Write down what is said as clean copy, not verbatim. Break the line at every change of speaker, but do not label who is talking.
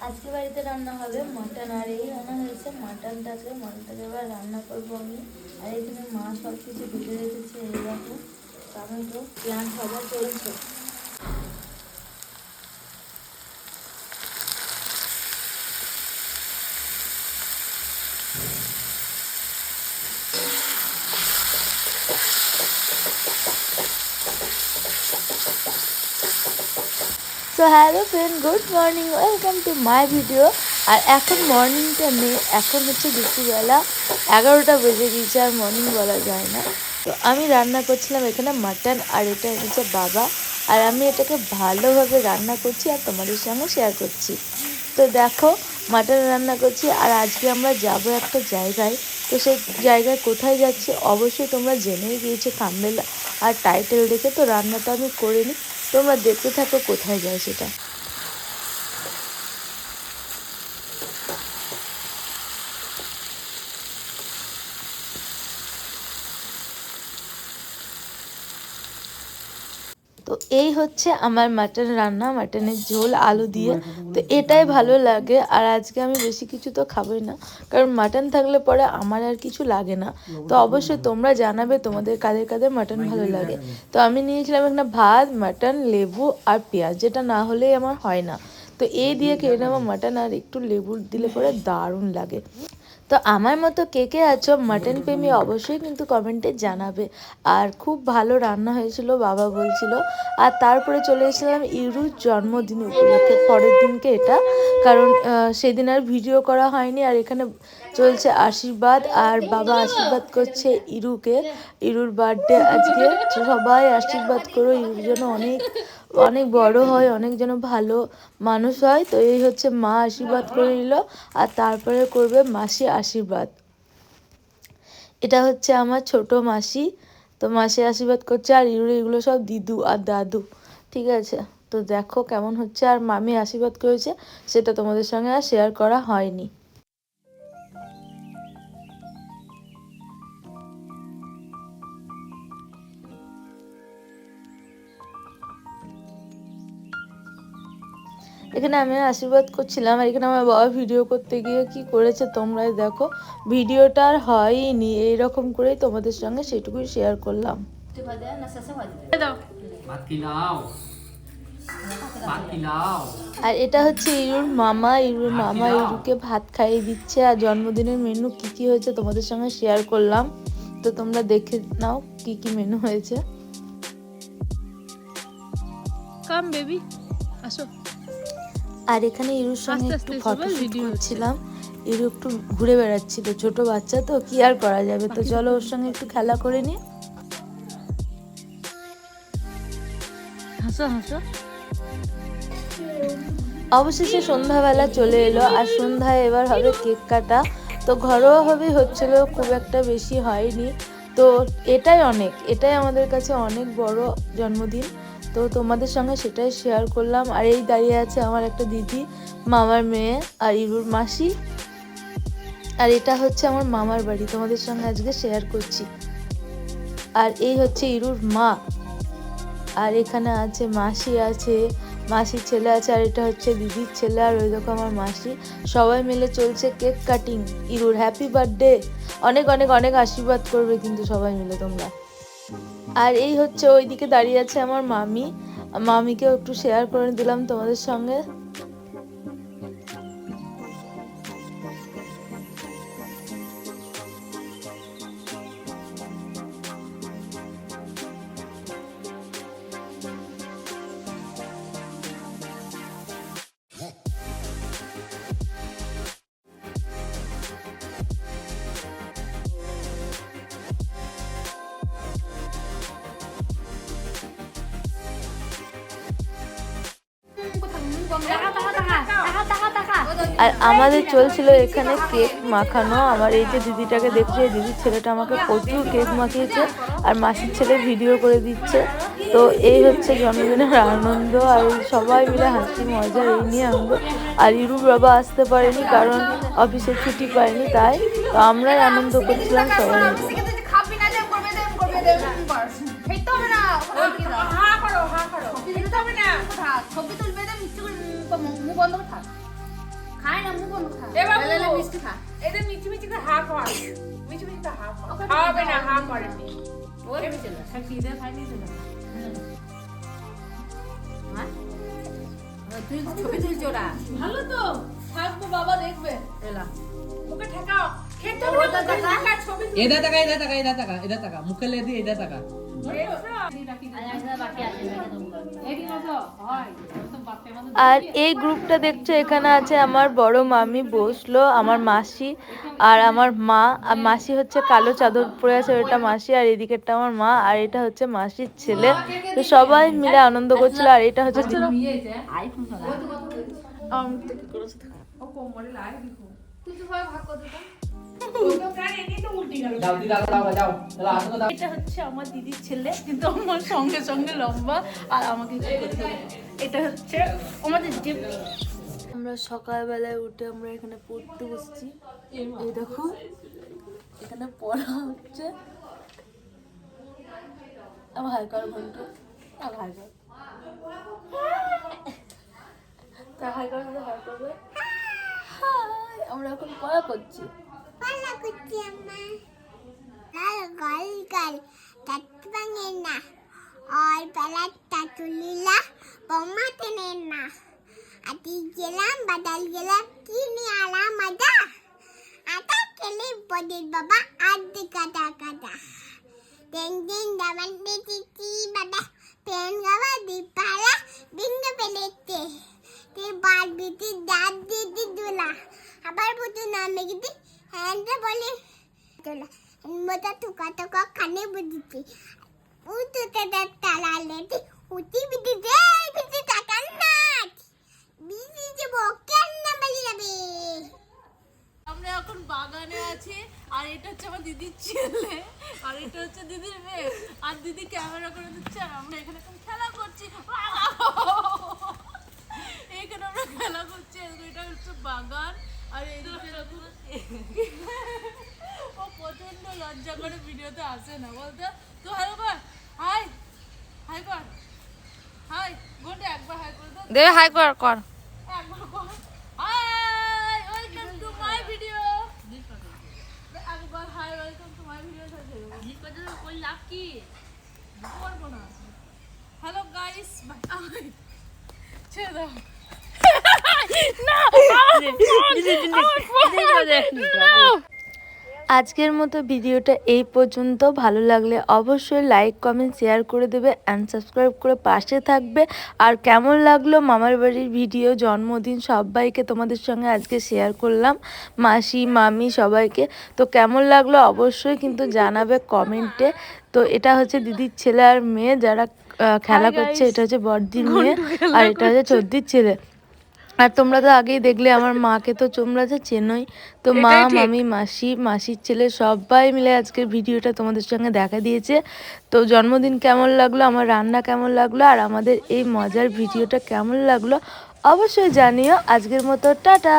আজকে বাড়িতে রান্না হবে মাটন, আর এই রান্না হয়েছে মাটনটাকে এবার রান্না করবো আমি। আর এখানে মা সব কিছু ভেজে রেখেছে, এইরকম টমেটো পেঁয়াজ ভাজা চলছে। So hello friend, good morning, welcome to my video. আর এখন মর্নিংটা নেই, এখন হচ্ছে দুপুরবেলা 11টা বেজে গিয়েছে, আর মর্নিং বলা যায় না। তো আমি রান্না করছিলাম এখানে মাটন, আর এটা এনেছে বাবা। আর আমি এটাকে ভালোভাবে রান্না করছি আর তোমাদের সঙ্গে শেয়ার করছি। তো দেখো মাটন রান্না করছি, আর আজকে আমরা যাব একটা জায়গায়। তো সেই জায়গায় কোথায় যাচ্ছি অবশ্যই তোমরা জেনেই গিয়েছো থাম্বনেল আর টাইটেল দেখে। তো রান্নাটা আমি করে নিই, তোমরা দেখতে থাকো কোথায় যায় সেটা। তো এই হচ্ছে আমার মাটন রান্না, মাটনের ঝোল আলু দিয়ে। তো এটাই ভালো লাগে, আর আজকে আমি বেশি কিছু তো খাবোই না, কারণ মাটন থাকলে পরে আমার আর কিছু লাগে না। তো অবশ্যই তোমরা জানাবে তোমাদের কাদের কাদের মাটন ভালো লাগে। তো আমি নিয়েছিলাম এখানে ভাত, মাটন, লেবু আর পেঁয়াজ, যেটা না হলেই আমার হয় না। তো এই দিয়ে খেয়ে নেবো মাটন, আর একটু লেবু দিলে পরে দারুণ লাগে। তো আমার মতো কে কে আছো মাটন প্রেমী অবশ্যই কিন্তু কমেন্টে জানাবে। আর খুব ভালো রান্না হয়েছিল বাবা বলছিল। আর তারপরে চলে এসেছিলাম ইরুর জন্মদিন উপলক্ষে, পরের দিনকে এটা, কারণ সেদিন আর ভিডিও করা হয়নি। আর এখানে চলছে আশীর্বাদ, আর বাবা আশীর্বাদ করছে ইরুকে। ইরুর বার্থডে আজকে, সবাই আশীর্বাদ করো ইরুর জন্য অনেক অনেক বড় হয়, অনেক যেন ভালো মানুষ হয়। তো এই হচ্ছে মা আশীর্বাদ করে নিল, আর তারপরে করবে মাসি আশীর্বাদ। এটা হচ্ছে আমার ছোট মাসি। তো মাসি আশীর্বাদ করছে, আর এগুলো সব দিদু আর দাদু। ঠিক আছে, তো দেখো কেমন হচ্ছে। আর মামি আশীর্বাদ করেছে, সেটা তোমাদের সঙ্গে আর শেয়ার করা হয়নি। এখানে আমি আশীর্বাদ করছিলাম, আর এখানে আমার বাবা ভিডিও করতে গিয়ে কি করেছে তোমরাই দেখো। ভিডিওটা আর হয়নি, এইরকম করেই তোমাদের সঙ্গে সেটুকুই শেয়ার করলাম। আর এটা হচ্ছে ইরুর মামা। ইরুর মামা ইরুকে ভাত খাইয়ে দিচ্ছে, আর জন্মদিনের মেনু কি কি হয়েছে তোমাদের সঙ্গে শেয়ার করলাম। তো তোমরা দেখে নাও কি কি মেনু হয়েছে। কাম বেবি আসো। আর এখানে ইরুর সঙ্গে একটু ফটোশুট করছিলাম। ইরু একটু ঘুরে বেড়াচ্ছিল, ছোট বাচ্চা তো কি আর করা যাবে। তো চলো ওর সঙ্গে একটু খেলা করে নি। হাসো হাসো। অবশেষে সন্ধ্যাবেলা চলে এলো, আর সন্ধ্যায় এবার হবে কেক কাটা। তো ঘরোয়াভাবেই হচ্ছিল, খুব একটা বেশি হয়নি। তো এটাই আমাদের কাছে অনেক বড় জন্মদিন। তো তোমাদের সঙ্গে সেটাই শেয়ার করলাম। আর এই দাঁড়িয়ে আছে আমার একটা দিদি, মামার মেয়ে, আর ইরুর মাসি। আর এটা হচ্ছে আমার মামার বাড়ি, তোমাদের সঙ্গে আজকে শেয়ার করছি। আর এই হচ্ছে ইরুর মা। আর এখানে আছে মাসি, আছে মাসির ছেলে আছে, আর এটা হচ্ছে দিদির ছেলে, আর ওই দেখো আমার মাসি। সবাই মিলে চলছে কেক কাটিং। ইরুর হ্যাপি বার্থডে, অনেক অনেক অনেক আশীর্বাদ করবে কিন্তু সবাই মিলে তোমরা। আর এই হচ্ছে ওইদিকে দাঁড়িয়ে আছে আমার মামি, মামিকেও একটু শেয়ার করে দিলাম তোমাদের সঙ্গে। আর আমাদের চলছিল এখানে কেক মাখানো। আমার এই যে দিদিটাকে দেখছে, দিদির ছেলেটা আমাকে প্রচুর কেক মাখিয়েছে, আর মাসির ছেলে ভিডিও করে দিচ্ছে। তো এই হচ্ছে জন্মদিনের আনন্দ, আর সবাই মিলে হাসি মজা এই নিয়ে আনন্দ। আর ইরুর বাবা আসতে পারেনি, কারণ অফিসে ছুটি পায়নি, তাই তো আমরাই আনন্দ করছিলাম সবাই মিলে।
খায় না মুখ খা
এবার
লেলে মিষ্টি খা
এটা মিচি মিচি করে হা কর মিচি মিচি হা কর খাবে না হা করেনি
ওর চলে
খিদে খাইনি চলে
হ্যাঁ তুই ছবি তুলছো ওরা
ভালো তো থাকবো, বাবা দেখবে।
এলা
ওকে ঠেকাও খেতে
ও
হবে
দাদা
টাকা ছবি
इधर तक इधर तक इधर तक इधर तक मुखे ले दी इधर तक
বাকি আছে এদিন আসো হয় তো বাপে আমাদের
আর এই গ্রুপটা দেখছো, এখানে আছে আমার বড় মামি বসলো, আমার মাসি আর আমার মা। আর মাসি হচ্ছে কালো চাদর পরে আছে, ওটা মাসি, আর এদিকেরটা আমার মা, আর এটা হচ্ছে মাসির ছেলে। তো সবাই মিলে আনন্দ করছিল। আর এটা হচ্ছে
আইফোন চালা
ও কোমরে লাগে দেখো
তুই তো ভাই ভাগ কর দিতা
ও তো কার এনে তো উল্টি গেল
जाओ दीदा जाओ जाओ चलो आसो तो
এটা হচ্ছে আমার দিদির ছেলে, কিন্তু আমার সঙ্গে সঙ্গে লম্বা, আর আমাকে এটা হচ্ছে আমাদের জিপ। আমরা সকালবেলায় উঠে আমরা এখানে পড়তে বসছি। এই দেখো এখানে পড়া হচ্ছে। আমার হাই কর ঘন্টা, আমার হাই কর, তা হাই কর, হাই করবে। হাই, আমরা এখন পড়া করছি।
Pala kuciyama. Lalu gal tatbangena. Or pala tatulila pomatenena. Ati jelam badal jelam kini alamada. Ata keli bodil baba adi kata kata. Ding ding daman di titi baba. Pen gawa di pala binga pelete. Di bar biti dad di dula. Abar butu name gidi. হ্যান্ডে বলে তোলা মোটা টুকা টুকা কানে বুঝিছি উঠতে তালালে উঠি বিদি দে বিদি টাকার নাচ বিদি যে বকেন না বলি যাবে।
আমরা এখন বাগানে আছি, আর এটা হচ্ছে আমার দিদির ছেলে, আর এটা হচ্ছে দিদির মেয়ে, আর দিদি ক্যামেরা করে দিচ্ছে, আর আমরা এখানে এখন খেলা করছি। এখানে আমরা খেলা করছি, এটা হচ্ছে বাগান। আর এইদিকে ও প্রচন্ড লজ্জা করে ভিডিওতে আসে না বলতো। তো হ্যালো কর, হাই হাই কর, হাই গোটে একবার হাই করে দাও,
দে হাই কর কর
একবার কর, hi welcome to my video, একবার hi welcome to my video কই লাভ কি করবো না। হ্যালো গাইস, ছেড়ে দাও। আজকের মতো ভিডিওটা এই পর্যন্ত। ভালো লাগলে অবশ্যই লাইক কমেন্ট শেয়ার করে দেবে অ্যান্ড সাবস্ক্রাইব করে পাশে থাকবে। আর কেমন লাগলো মামার বাড়ির ভিডিও, জন্মদিন, সবাইকে তোমাদের সঙ্গে আজকে শেয়ার করলাম, মাসি মামি সবাইকে। তো কেমন লাগলো অবশ্যই কিন্তু জানাবে কমেন্টে। তো এটা হচ্ছে দিদির ছেলে আর মেয়ে যারা খেলা করছে, এটা হচ্ছে বড়দির মেয়ে, আর এটা হচ্ছে চোদ্দির ছেলে। আর তোমরা তো আগেই দেখলে আমার মাকে, তো তোমরা তো চেনোই। তো মা মামি মাসি মাসির ছেলে সবাই মিলে আজকের ভিডিওটা তোমাদের সঙ্গে দেখা দিয়েছে। তো জন্মদিন কেমন লাগলো, আমার রান্না কেমন লাগলো, আর আমাদের এই মজার ভিডিওটা কেমন লাগলো অবশ্যই জানিও। আজকের মতো টাটা।